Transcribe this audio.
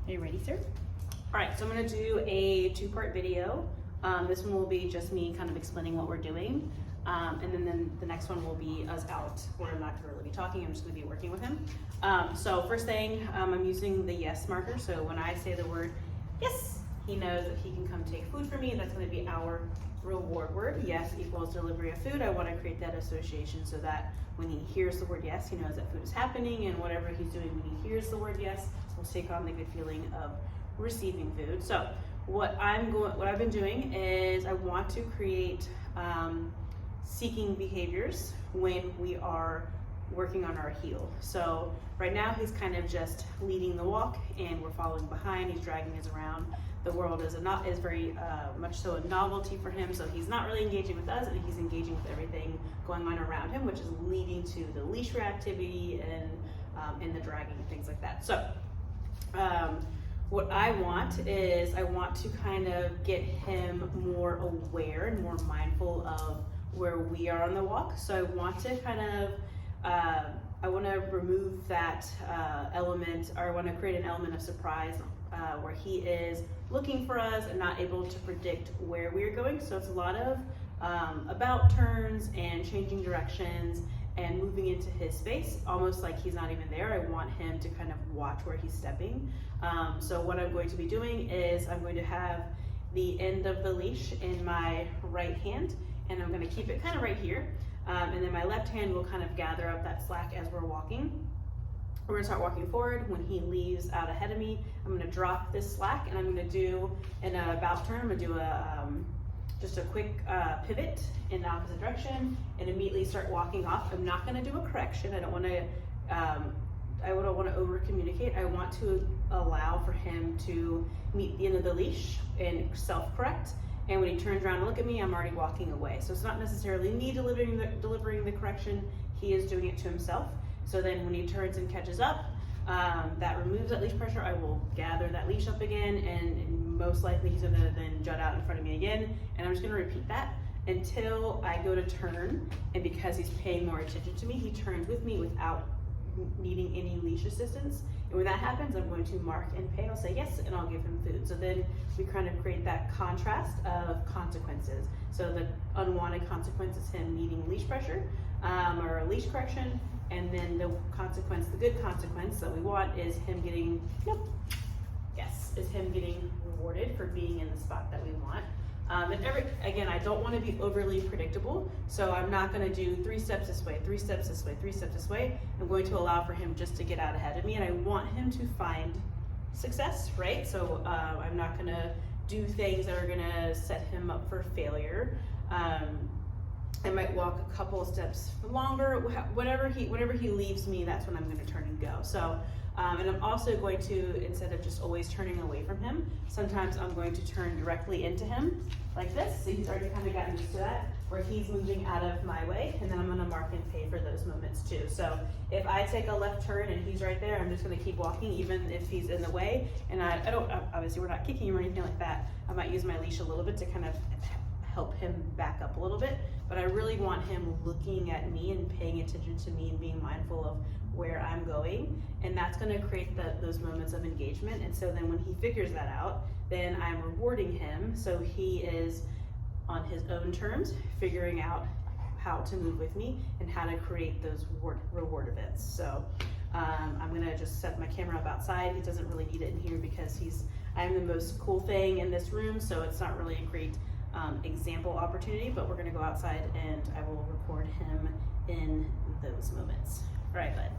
Are you ready, sir? All right, so I'm gonna do a two-part video. This one will be just me kind of explaining what we're doing. And then the next one will be us out, where I'm not gonna really be talking, I'm just gonna be working with him. So first thing, I'm using the yes marker. So when I say the word yes, he knows that he can come take food from me. That's gonna be our reward word. Yes equals delivery of food. I wanna create that association so that when he hears the word yes, he knows that food is happening, and whatever he's doing when he hears the word yes will take on the good feeling of receiving food. So what I've been doing is I want to create seeking behaviors when we are working on our heel. So right now he's kind of just leading the walk and we're following behind. He's dragging us around. The world is very much so a novelty for him, so he's not really engaging with us, and he's engaging with everything going on around him, which is leading to the leash reactivity and the dragging and things like that. So what I want is I want to kind of get him more aware and more mindful of where we are on the walk. So I want to kind of I want to remove that element, or I want to create an element of surprise where he is looking for us and not able to predict where we're going. So it's a lot of about turns and changing directions and moving into his space, almost like he's not even there. I want him to kind of watch where he's stepping. So what I'm going to be doing is I'm going to have the end of the leash in my right hand, and I'm going to keep it kind of right here. And then my left hand will kind of gather up that slack as we're walking. We're gonna start walking forward. When he leaves out ahead of me, I'm gonna drop this slack, and I'm gonna do an about turn. I'm gonna do just a quick pivot in the opposite direction and immediately start walking off. I'm not gonna do a correction. I don't wanna over communicate. I want to allow for him to meet the end of the leash and self-correct. And when he turns around to look at me, I'm already walking away. So it's not necessarily me delivering the correction, he is doing it to himself. So then when he turns and catches up, that removes that leash pressure. I will gather that leash up again, and most likely he's gonna then jut out in front of me again. And I'm just gonna repeat that until I go to turn. And because he's paying more attention to me, he turns with me without needing any leash assistance. And when that happens, I'm going to mark and pay. I'll say yes, and I'll give him food. So then we kind of create that contrast of consequences. So the unwanted consequence is him needing leash pressure or a leash correction. And then the consequence, the good consequence that we want is him getting, is him getting rewarded for being in the spot that we want. And again, I don't want to be overly predictable, so I'm not going to do 3 steps this way, 3 steps this way, 3 steps this way. I'm going to allow for him just to get out ahead of me, and I want him to find success, right? So I'm not going to do things that are going to set him up for failure. I might walk a couple of steps longer. Whenever he leaves me, that's when I'm going to turn and go. So, and I'm also going to, instead of just always turning away from him, sometimes I'm going to turn directly into him, like this. So he's already kind of gotten used to that, where he's moving out of my way, and then I'm going to mark and pay for those moments too. So if I take a left turn and he's right there, I'm just going to keep walking, even if he's in the way. And I don't, obviously we're not kicking him or anything like that. I might use my leash a little bit to kind of help him back up a little bit, but I really want him looking at me and paying attention to me and being mindful of where I'm going, and that's going to create those moments of engagement. And so then when he figures that out, then I'm rewarding him, so he is on his own terms figuring out how to move with me and how to create those reward events. So I'm going to just set my camera up outside. He doesn't really need it in here because I'm the most cool thing in this room, so it's not really a great example opportunity, but we're going to go outside and I will record him in those moments. All right, bud.